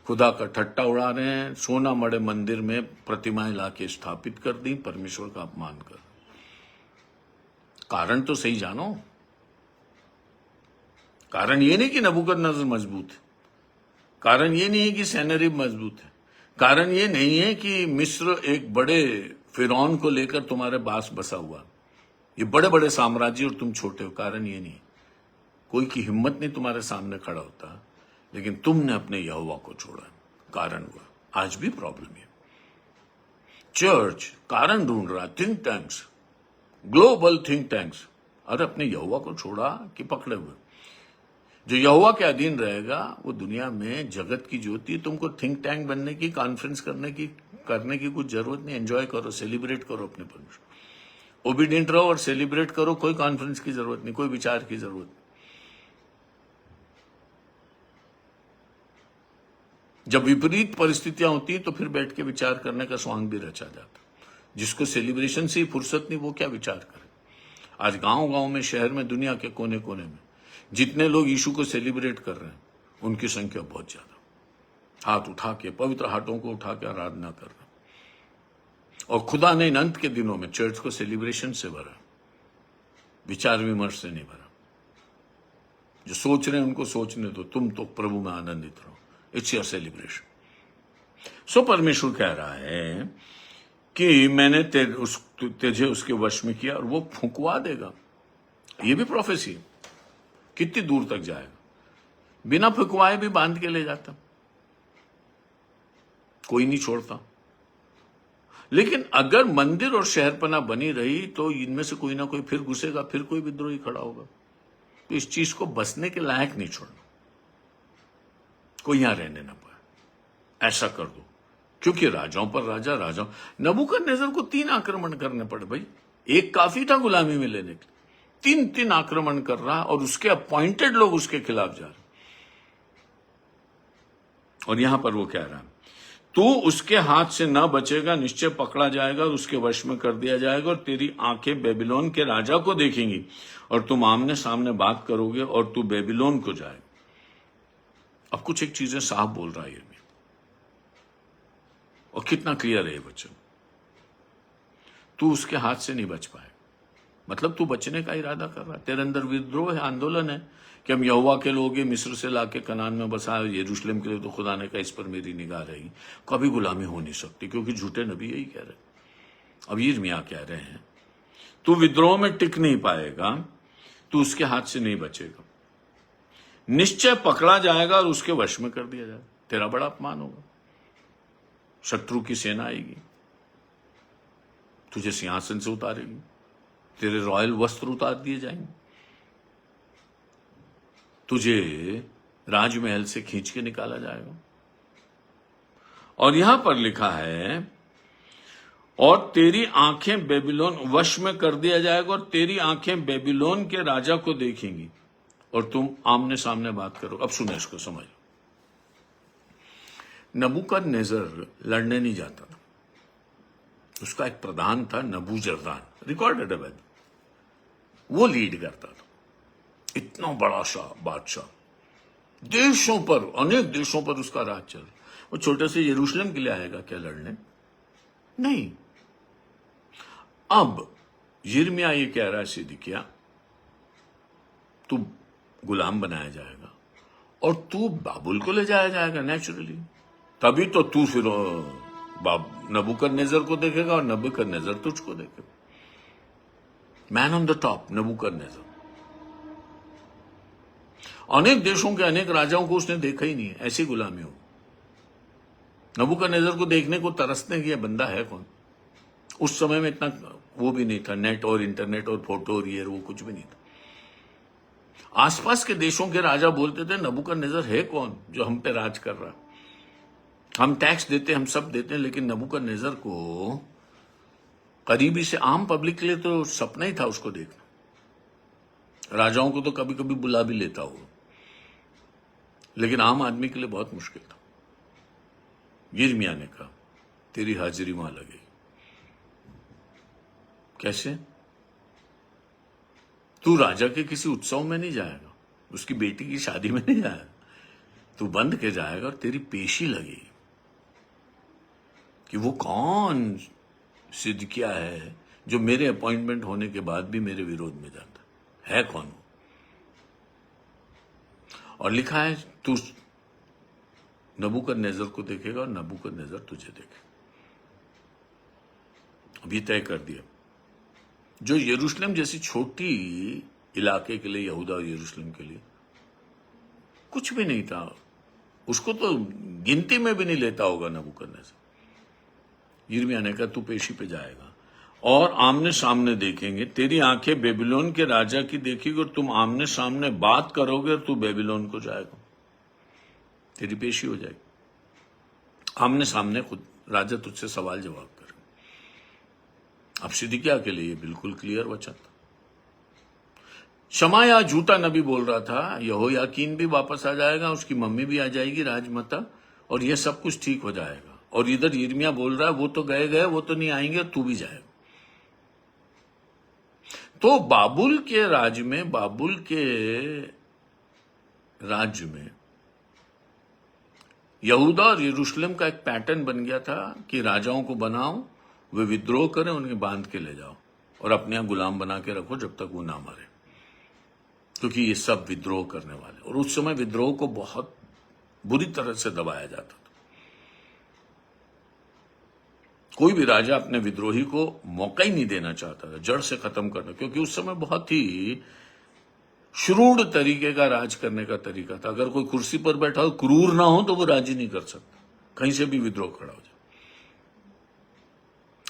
खुदा का ठट्टा उड़ा रहे हैं, सोना मड़े मंदिर में प्रतिमाएं लाके स्थापित कर दी, परमेश्वर का अपमान कर। कारण तो सही जानो। कारण ये नहीं कि नबूकदनेस्सर मजबूत है, कारण ये नहीं है कि सेनेरिब मजबूत है, कारण ये नहीं है कि मिस्र एक बड़े फिरौन को लेकर तुम्हारे पास बसा हुआ, ये बड़े बड़े साम्राज्य और तुम छोटे हो। कारण ये नहीं, कोई की हिम्मत नहीं तुम्हारे सामने खड़ा होता, लेकिन तुमने अपने यहोवा को छोड़ा, कारण हुआ। आज भी प्रॉब्लम है। चर्च कारण ढूंढ रहा, think tanks, global think tanks, अरे अपने यहोवा को छोड़ा कि पकड़े हुए। जो यहोवा के अधीन रहेगा वो दुनिया में जगत की ज्योति। तुमको थिंक टैंक बनने की, कॉन्फ्रेंस करने की कुछ जरूरत नहीं। एंजॉय करो, सेलिब्रेट करो अपने परमेश्वर, ओबीडिएंट रहो और सेलिब्रेट करो। कोई कॉन्फ्रेंस की जरूरत नहीं, कोई विचार की जरूरत नहीं। जब विपरीत परिस्थितियां होती हैं तो फिर बैठ के विचार करने का स्वांग भी रचा जाता। जिसको सेलिब्रेशन से ही फुर्सत नहीं, वो क्या विचार करे। आज गांव-गांव में, शहर में, दुनिया के कोने कोने में जितने लोग यीशु को सेलिब्रेट कर रहे हैं, उनकी संख्या बहुत ज्यादा, हाथ उठा के, पवित्र हाथों को उठा के आराधना कर रहे हैं। और खुदा ने इन अंत के दिनों में चर्च को सेलिब्रेशन से भरा, विचार विमर्श से नहीं भरा। जो सोच रहे हैं उनको सोचने दो, तुम तो प्रभु में आनंदित रहो। It's your celebration. सो परमेश्वर कह रहा है कि मैंने तुझे उसके वश में किया और वो फुंकवा देगा। ये भी प्रोफेसी है। कितनी दूर तक जाएगा? बिना फुंकवाए भी बांध के ले जाता, कोई नहीं छोड़ता। लेकिन अगर मंदिर और शहरपना बनी रही तो इनमें से कोई ना कोई फिर घुसेगा, फिर कोई विद्रोही खड़ा होगा। तो इस चीज को बसने के लायक नहीं छोड़ना, कोई यहां रहने ना पाए। ऐसा कर दो, क्योंकि राजाओं पर राजा, राजाओं, नबूकदनेस्सर को 3 आक्रमण करने पड़े भाई। एक काफी था गुलामी में लेने के लिए, 3 आक्रमण कर रहा और उसके अपॉइंटेड लोग उसके खिलाफ जा रहे। और यहां पर वो कह रहा है, तू उसके हाथ से न बचेगा, निश्चय पकड़ा जाएगा और उसके वश में कर दिया जाएगा, और तेरी आंखें बेबीलोन के राजा को देखेंगी और तुम आमने सामने बात करोगे और तू बेबीलोन को जाएगा। अब कुछ एक चीजें साफ बोल रहा है ये भी, और कितना क्लियर है ये वचन। तू उसके हाथ से नहीं बच पाएगा, मतलब तू बचने का इरादा कर रहा है, तेरे अंदर विद्रोह है, आंदोलन है कि हम यहोवा के लोग हैं, मिस्र से लाके कनान में बसाए, यरूशलेम के लिए तो खुदा ने कहा इस पर मेरी निगाह रहेगी, कभी गुलामी हो नहीं सकती, क्योंकि झूठे नबी यही कह रहे। अब यिर्मयाह कह रहे हैं, तू विद्रोह में टिक नहीं पाएगा, तू उसके हाथ से नहीं बचेगा, निश्चय पकड़ा जाएगा और उसके वश में कर दिया जाएगा, तेरा बड़ा अपमान होगा, शत्रु की सेना आएगी, तुझे सिंहासन से उतारेगी, तेरे रॉयल वस्त्र उतार दिए जाएंगे, तुझे राजमहल से खींच के निकाला जाएगा। और यहां पर लिखा है, और तेरी आंखें बेबीलोन वश में कर दिया जाएगा, और तेरी आंखें बेबीलोन के राजा को देखेंगी और तुम आमने सामने बात करो। अब सुनो, इसको समझ। नबूकदनेस्सर लड़ने नहीं जाता था, उसका एक प्रधान था नबूजरदान, रिकॉर्डेड है, वो लीड करता था। इतना बड़ा सा बादशाह, देशों पर, अनेक देशों पर उसका राज चल, वो छोटे से यरूशलेम के लिए आएगा क्या लड़ने? नहीं। अब यिर्मयाह ये कह रहा है, सिदकिय्याह तू गुलाम बनाया जाएगा और तू बाबुल को ले जाया जाएगा नेचुरली, तभी तो तू फिर नबूकदनेस्सर को देखेगा और नबूकदनेस्सर तुझको देखेगा। मैन ऑन द टॉप नबूकदनेस्सर। अनेक देशों के अनेक राजाओं को उसने देखा ही नहीं है, ऐसी गुलामी हो। नबूकदनेस्सर को देखने को तरसने की बंदा है कौन? उस समय में इतना वो भी नहीं था, नेट और इंटरनेट और फोटो और ये वो कुछ भी नहीं था। आसपास के देशों के राजा बोलते थे नबूकदनेस्सर है कौन जो हम पे राज कर रहा, हम टैक्स देते, हम सब देते हैं, लेकिन नबूकदनेस्सर को करीबी से, आम पब्लिक के लिए तो सपना ही था उसको देखना। राजाओं को तो कभी कभी बुला भी लेता हो, लेकिन आम आदमी के लिए बहुत मुश्किल था। यिर्मयाह ने कहा, तेरी हाजिरी वहां लगेगी। कैसे? तू राजा के किसी उत्सव में नहीं जाएगा, उसकी बेटी की शादी में नहीं जाएगा, तू बंद के जाएगा और तेरी पेशी लगेगी कि वो कौन सिदकिय्याह है जो मेरे अपॉइंटमेंट होने के बाद भी मेरे विरोध में जाता है कौन? और लिखा है, तू नबूकदनेस्सर को देखेगा और नबूकदनेस्सर तुझे देखेगा। अभी तय कर दिया, जो यरूशलेम जैसी छोटी इलाके के लिए, यहूदा और यरूशलेम के लिए कुछ भी नहीं था, उसको तो गिनती में भी नहीं लेता होगा नबूकदनेस्सर। यिर्मयाह ने कहा, तू पेशी पे जाएगा और आमने सामने देखेंगे, तेरी आंखें बेबीलोन के राजा की देखेगी और तुम आमने सामने बात करोगे और तू बेबीलोन को जाएगा, तेरी पेशी हो जाएगी, आमने सामने खुद राजा तुझसे सवाल जवाब करेगा। अब सिदकिय्याह के लिए बिल्कुल क्लियर वचन था। शमायाह झूठा नबी बोल रहा था, यहोयाकीन भी वापस आ जाएगा, उसकी मम्मी भी आ जाएगी राजमाता, और यह सब कुछ ठीक हो जाएगा। और इधर यिर्मयाह बोल रहा है, वो तो गए, वो तो नहीं आएंगे, तू भी जाएगा। तो बाबुल के राज्य में यहूदा और यरूशलेम का एक पैटर्न बन गया था कि राजाओं को बनाओ, वे विद्रोह करें, उन्हें बांध के ले जाओ और अपने यहां गुलाम बना के रखो जब तक वो ना मरे, क्योंकि ये सब विद्रोह करने वाले। और उस समय विद्रोह को बहुत बुरी तरह से दबाया जाता था। कोई भी राजा अपने विद्रोही को मौका ही नहीं देना चाहता था जड़ से खत्म करना, क्योंकि उस समय बहुत ही श्रूड तरीके का राज करने का तरीका था। अगर कोई कुर्सी पर बैठा हो, क्रूर ना हो, तो वो राज ही नहीं कर सकता, कहीं से भी विद्रोह खड़ा हो जाए।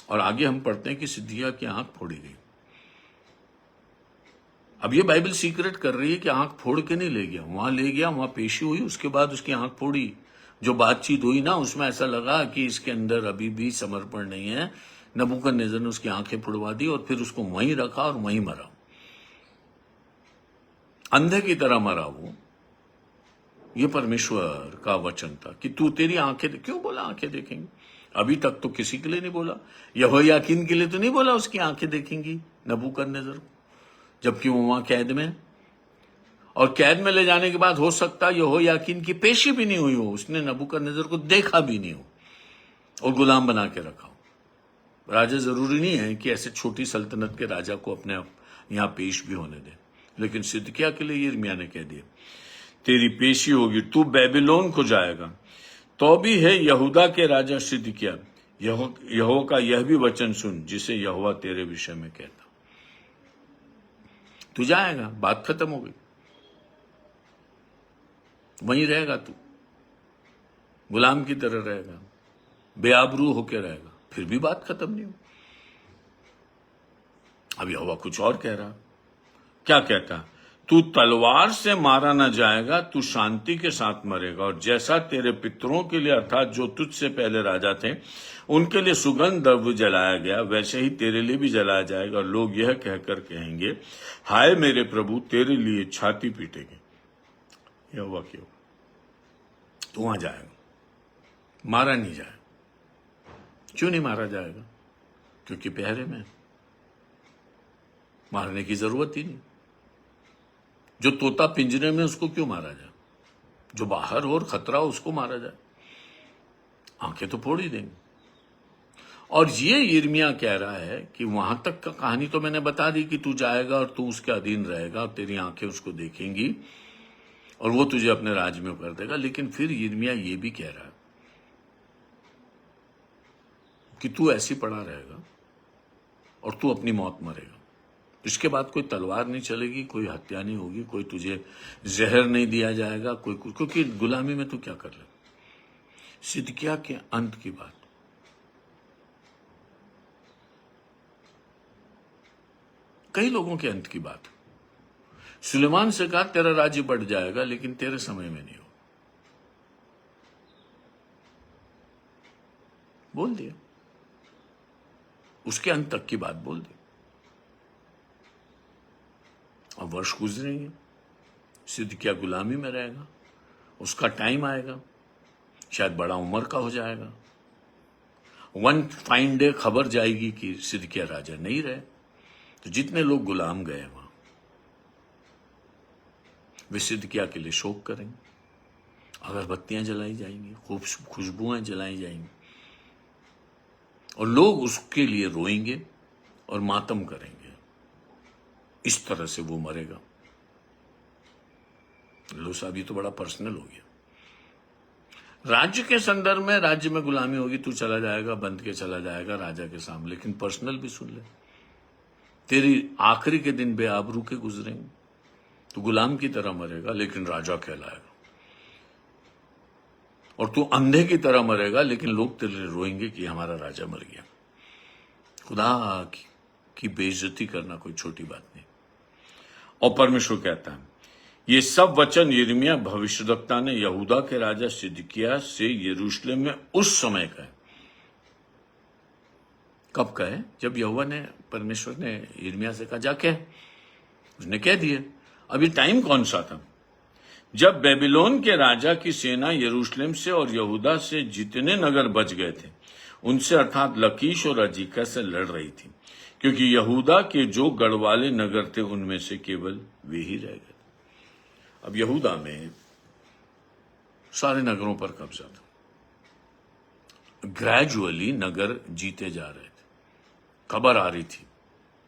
और आगे हम पढ़ते हैं कि सिदकिय्याह की आंख फोड़ी गई। अब ये बाइबल सीक्रेट कर रही है कि आंख फोड़ के नहीं ले गया, वहां ले गया, वहां पेशी हुई, उसके बाद उसकी आंख फोड़ी, जो बातचीत हुई ना, उसमें ऐसा लगा कि इसके अंदर अभी भी समर्पण नहीं है। नबूकदनेस्सर ने उसकी आंखें फुड़वा दी और फिर उसको वहीं रखा और वहीं मरा, अंधे की तरह मरा वो। ये परमेश्वर का वचन था कि तू तेरी आंखें, क्यों बोला आंखें देखेंगी? अभी तक तो किसी के लिए नहीं बोला, यहोयाकीन के लिए तो नहीं बोला उसकी आंखें देखेंगी नबूकदनेस्सर को, जबकि वो वहां कैद में है। और कैद में ले जाने के बाद हो सकता यहोयाकीन की पेशी भी नहीं हुई हो, उसने नबूकदनेस्सर को देखा भी नहीं हो और गुलाम बना के रखा हो। राजा जरूरी नहीं है कि ऐसे छोटी सल्तनत के राजा को अपने यहां पेश भी होने दे, लेकिन सिदकिय्याह के लिए यिर्मयाह ने कह दिया तेरी पेशी होगी, तू बेबीलोन को जाएगा। तो भी है यहूदा के राजा सिदकिय्याह, यहोवा का यह भी वचन सुन जिसे यहोवा तेरे विषय में कहता, तू जाएगा, बात खत्म हो गई, वहीं रहेगा, तू गुलाम की तरह रहेगा, बेआबरू होकर रहेगा, फिर भी बात खत्म नहीं हो। अब यहोवा कुछ और कह रहा, क्या कहता? तू तलवार से मारा न जाएगा, तू शांति के साथ मरेगा, और जैसा तेरे पितरों के लिए अर्थात जो तुझसे पहले राजा थे उनके लिए सुगंध द्रव्य जलाया गया, वैसे ही तेरे लिए भी जलाया जाएगा। और लोग यह कहकर कहेंगे, हाय मेरे प्रभु, तेरे लिए छाती पीटेंगे। यहोवा क्यों? तू वहां जाएगा, मारा नहीं जाएगा। क्यों नहीं मारा जाएगा? क्योंकि पहरे में, मारने की जरूरत ही नहीं। जो तोता पिंजरे में, उसको क्यों मारा जाए? जो बाहर हो और खतरा हो, उसको मारा जाए? आंखें तो फोड़ ही देंगे। और ये यिर्मयाह कह रहा है कि वहां तक का कहानी तो मैंने बता दी कि तू जाएगा और तू उसके अधीन रहेगा और तेरी आंखें उसको देखेंगी और वो तुझे अपने राज में कर देगा। लेकिन फिर यिर्मयाह ये भी कह रहा है कि तू ऐसी पड़ा रहेगा और तू अपनी मौत मरेगा। इसके बाद कोई तलवार नहीं चलेगी, कोई हत्या नहीं होगी, कोई तुझे जहर नहीं दिया जाएगा, कोई, क्योंकि गुलामी में तू क्या कर ले। सिदकिय्याह के अंत की बात, कई लोगों के अंत की बात। सुलेमान से कहा तेरा राज्य बढ़ जाएगा, लेकिन तेरे समय में नहीं हो, बोल दिया। उसके अंत तक की बात बोल दी। अब वर्ष गुजरेंगे, सिदकिय्याह गुलामी में रहेगा, उसका टाइम आएगा, शायद बड़ा उम्र का हो जाएगा। वन फाइन डे खबर जाएगी कि सिदकिय्याह राजा नहीं रहे, तो जितने लोग गुलाम गए वहां, वे सिदकिय्याह के लिए शोक करेंगे, अगरबत्तियां जलाई जाएंगी, खुशबुएं जलाई जाएंगी, और लोग उसके लिए रोएंगे और मातम करेंगे। इस तरह से वो मरेगा। लो साहब, ये तो बड़ा पर्सनल हो गया। राज्य के संदर्भ में, राज्य में गुलामी होगी, तू चला जाएगा, बंद के चला जाएगा राजा के सामने, लेकिन पर्सनल भी सुन ले, तेरी आखिरी के दिन बेआबरू के गुजरेंगे, तू गुलाम की तरह मरेगा लेकिन राजा कहलाएगा, और तू अंधे की तरह मरेगा लेकिन लोग तेरे लिए रोएंगे कि हमारा राजा मर गया। खुदा की बेइज्जती करना कोई छोटी बात नहीं। और परमेश्वर कहता है, ये सब वचन यिर्मयाह भविष्यद्वक्ता ने यहूदा के राजा सिदकिय्याह से यरूशलेम में उस समय कहे। कब कहे? जब यहोवा ने, परमेश्वर ने यिर्मयाह से कहा जा कह, उसने कह दिए। अभी टाइम कौन सा था? जब बेबीलोन के राजा की सेना यरूशलेम से और यहूदा से जितने नगर बच गए थे उनसे अर्थात लकीश और अजीका से लड़ रही थी, क्योंकि यहूदा के जो गढ़वाले नगर थे उनमें से केवल वे ही रह गए। अब यहूदा में सारे नगरों पर कब्जा था। ग्रेजुअली नगर जीते जा रहे थे। खबर आ रही थी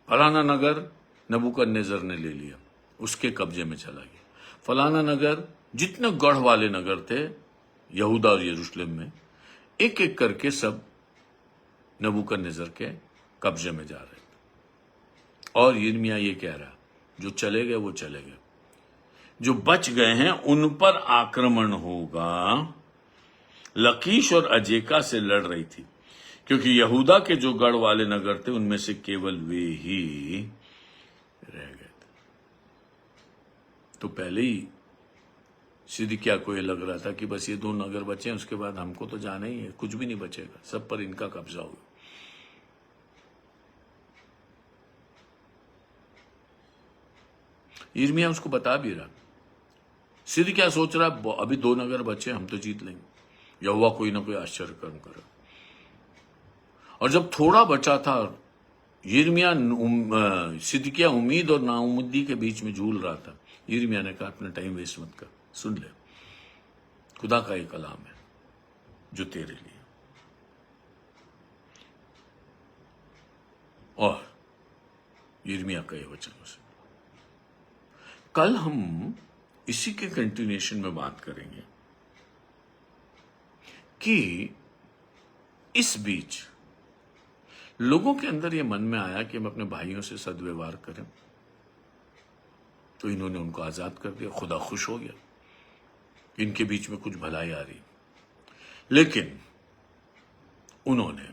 फलाना नगर नबूकदनेस्सर ने ले लिया, उसके कब्जे में चला गया। फलाना नगर, जितने गढ़ वाले नगर थे यहूदा और यरूशलेम में, एक एक करके सब नबूकदनेस्सर के कब्जे में जा रहे थे। और यिर्मयाह ये कह रहा, जो चले गए वो चले गए, जो बच गए हैं उन पर आक्रमण होगा। लकीश और अजेका से लड़ रही थी, क्योंकि यहूदा के जो गढ़ वाले नगर थे उनमें से केवल वे ही रह गए थे। तो पहले ही सिद्किया को ये लग रहा था कि बस ये 2 नगर बचे हैं, उसके बाद हमको तो जाना ही है, कुछ भी नहीं बचेगा, सब पर इनका कब्जा होगा। यिर्मयाह उसको बता भी रहा। सिद्किया सोच रहा अभी 2 नगर बचे, हम तो जीत लेंगे, यहोवा कोई ना कोई आश्चर्य कर्म करे। और जब थोड़ा बचा था, सिद्किया उम्मीद और नाउम्मीदी के बीच में झूल रहा था। यिर्मयाह ने कहा अपना टाइम वेस्ट मत कर, सुन ले, खुदा का एक कलाम है जो तेरे लिए। और यिर्मयाह का ये वचन उसे। कल हम इसी के कंटिन्यूएशन में बात करेंगे कि इस बीच लोगों के अंदर यह मन में आया कि हम अपने भाइयों से सदव्यवहार करें, तो इन्होंने उनको आजाद कर दिया। खुदा खुश हो गया, इनके बीच में कुछ भलाई आ रही, लेकिन उन्होंने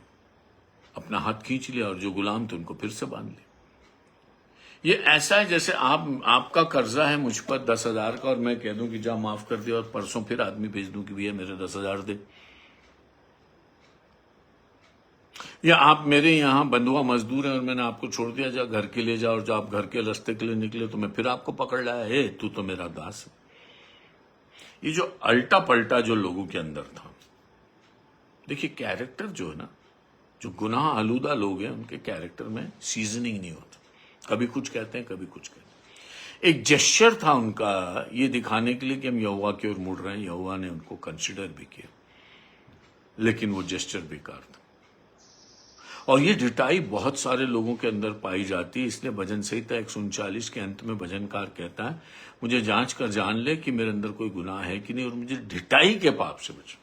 अपना हाथ खींच लिया और जो गुलाम थे उनको फिर से बांध लिया। ये ऐसा है जैसे आपका कर्जा है मुझ पर 10,000 का, और मैं कह दूं कि जा माफ कर दिया, और परसों फिर आदमी भेज दूं कि भैया मेरे 10,000 दे। या आप मेरे यहां बंधुआ मजदूर हैं और मैंने आपको छोड़ दिया, जा घर के लिए जा, और जब आप घर के रास्ते के लिए निकले तो मैं फिर आपको पकड़ लाया, हे तू तो मेरा दास है। ये जो अल्टा पलटा जो लोगों के अंदर था, देखिए कैरेक्टर जो है ना, जो गुनाह आलूदा लोग हैं उनके कैरेक्टर में सीजनिंग नहीं होता, कभी कुछ कहते हैं कभी कुछ कहते हैं। एक जेस्चर था उनका ये दिखाने के लिए कि हम यहोवा की ओर मुड़ रहे हैं, यहोवा ने उनको कंसिडर भी किया, लेकिन वो जेस्चर बेकार था। और ये ढिठाई बहुत सारे लोगों के अंदर पाई जाती है। इसलिए भजन संहिता 139 के अंत में भजनकार कहता है, मुझे जांच कर जान ले कि मेरे अंदर कोई गुनाह है कि नहीं, और मुझे ढिठाई के पाप से बचा।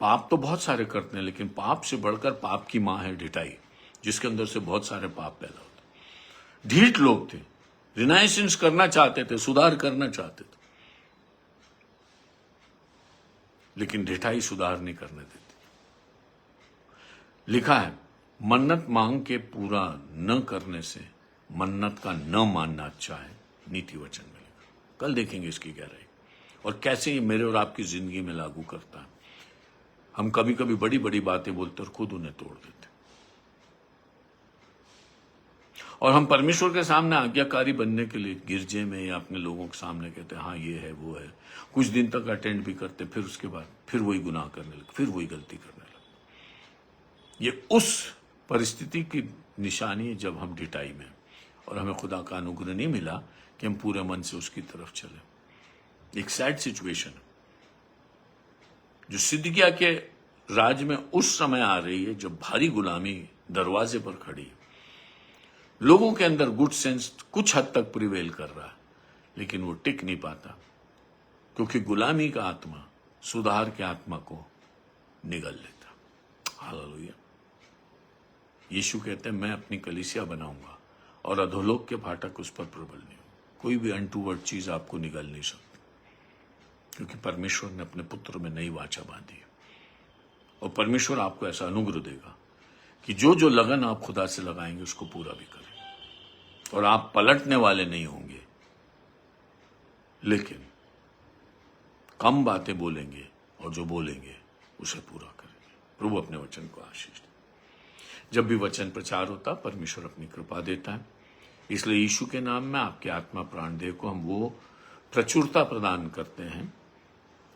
पाप तो बहुत सारे करते हैं, लेकिन पाप से बढ़कर पाप की मां है ढिठाई, जिसके अंदर से बहुत सारे पाप पैदा होते। ढीठ लोग थे, रिनाइसेंस करना चाहते थे, सुधार करना चाहते थे, लेकिन ढिठाई सुधार नहीं करने देती। लिखा है, मन्नत मांग के पूरा न करने से मन्नत का न मानना अच्छा है, नीति वचन में लिखा। कल देखेंगे इसकी गहराई और कैसे ये मेरे और आपकी जिंदगी में लागू करता है। हम कभी कभी बड़ी बड़ी बातें बोलते और खुद उन्हें तोड़ देते, और हम परमेश्वर के सामने आज्ञाकारी बनने के लिए गिरजे में या अपने लोगों के सामने कहते हैं हाँ ये है वो है, कुछ दिन तक अटेंड भी करते, फिर उसके बाद फिर वही गुनाह करने लगे, फिर वही गलती करने लगे। ये उस परिस्थिति की निशानी है जब हम ढिठाई में और हमें खुदा का अनुग्रह नहीं मिला कि हम पूरे मन से उसकी तरफ चले। एक सैड सिचुएशन जो सिद्किया के राज में उस समय आ रही है जब भारी गुलामी दरवाजे पर खड़ी है। लोगों के अंदर गुड सेंस कुछ हद तक प्रिवेल कर रहा है, लेकिन वो टिक नहीं पाता, क्योंकि गुलामी का आत्मा सुधार के आत्मा को निगल लेता। हालेलुया। यीशु कहते हैं मैं अपनी कलीसिया बनाऊंगा और अधोलोक के फाटक उस पर प्रबल नहीं हो। कोई भी अनटूवर्ड चीज आपको निगल नहीं सकती, क्योंकि परमेश्वर ने अपने पुत्र में नई वाचा बांधी है। और परमेश्वर आपको ऐसा अनुग्रह देगा कि जो जो लगन आप खुदा से लगाएंगे उसको पूरा भी करें, और आप पलटने वाले नहीं होंगे, लेकिन कम बातें बोलेंगे और जो बोलेंगे उसे पूरा करेंगे। प्रभु अपने वचन को आशीष दे। जब भी वचन प्रचार होता परमेश्वर अपनी कृपा देता है, इसलिए यीशु के नाम में आपके आत्मा प्राण देह को हम वो प्रचुरता प्रदान करते हैं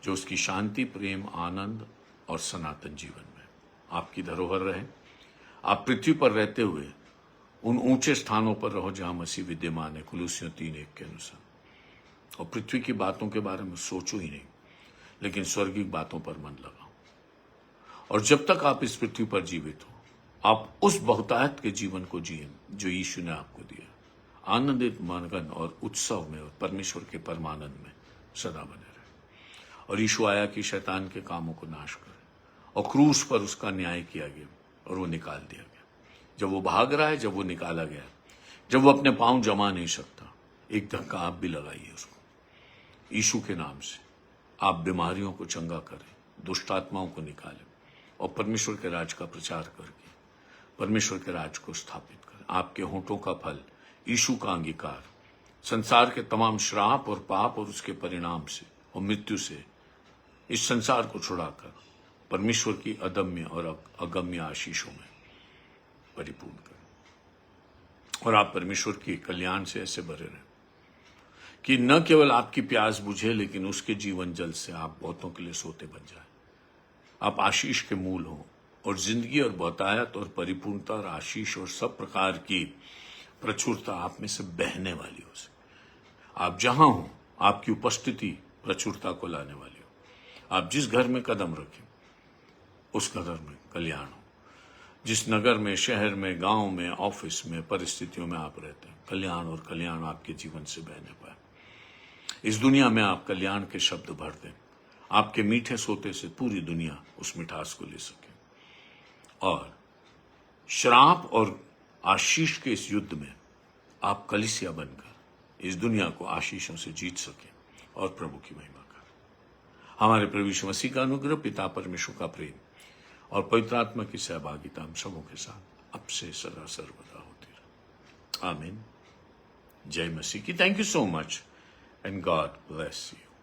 जो उसकी शांति, प्रेम, आनंद और सनातन जीवन में आपकी धरोहर रहे। आप पृथ्वी पर रहते हुए उन ऊंचे स्थानों पर रहो जहां मसीह विद्यमान है, कुलुस्सियों 3:1 के अनुसार। और पृथ्वी की बातों के बारे में सोचो ही नहीं, लेकिन स्वर्गीय बातों पर मन लगाओ। और जब तक आप इस पृथ्वी पर जीवित हो, आप उस बहुतायत के जीवन को जिए जो यीशु ने आपको दिया। आनंदित, मगन और उत्सव में और परमेश्वर के परमानंद में सदा बने रहे। और यीशु आया कि शैतान के कामों को नाश करे, और क्रूस पर उसका न्याय किया गया और वो निकाल दिया गया। जब वो भाग रहा है, जब वो निकाला गया, जब वो अपने पांव जमा नहीं सकता, एक धक्का आप भी लगाइए उसको। यीशु के नाम से आप बीमारियों को चंगा करें, दुष्ट आत्माओं को निकालें, और परमेश्वर के राज का प्रचार करके परमेश्वर के राज को स्थापित करें। आपके होंठों का फल, यीशु का अंगीकार संसार के तमाम श्राप और पाप और उसके परिणाम से और मृत्यु से इस संसार को छुड़ाकर परमेश्वर की अदम्य और अगम्य आशीषों में परिपूर्ण करें और आप परमेश्वर के कल्याण से ऐसे भरे रहें कि न केवल आपकी प्यास बुझे, लेकिन उसके जीवन जल से आप बहुतों के लिए सोते बन जाए। आप आशीष के मूल हो और जिंदगी और बहुतायत और परिपूर्णता और आशीष और सब प्रकार की प्रचुरता आप में से बहने वाली हो सके। आप जहां हो आपकी उपस्थिति प्रचुरता को लाने वाली हो। आप जिस घर में कदम रखें उस घर में कल्याण हो। जिस नगर में, शहर में, गांव में, ऑफिस में, परिस्थितियों में आप रहते हैं, कल्याण और कल्याण आपके जीवन से बहने पाए। इस दुनिया में आप कल्याण के शब्द भर दें। आपके मीठे सोते से पूरी दुनिया उस मिठास को ले सके और श्राप और आशीष के इस युद्ध में आप कलीसिया बनकर इस दुनिया को आशीषों से जीत सके और प्रभु की महिमा करें। हमारे प्रभु यीशु मसीह का अनुग्रह, पिता परमेश्वर का प्रेम और पवित्र आत्मा की सहभागिता हम सबों के साथ अब से सदा सर्वदा होती रहे। आमीन। जय मसीह की। Thank you so much and God bless you.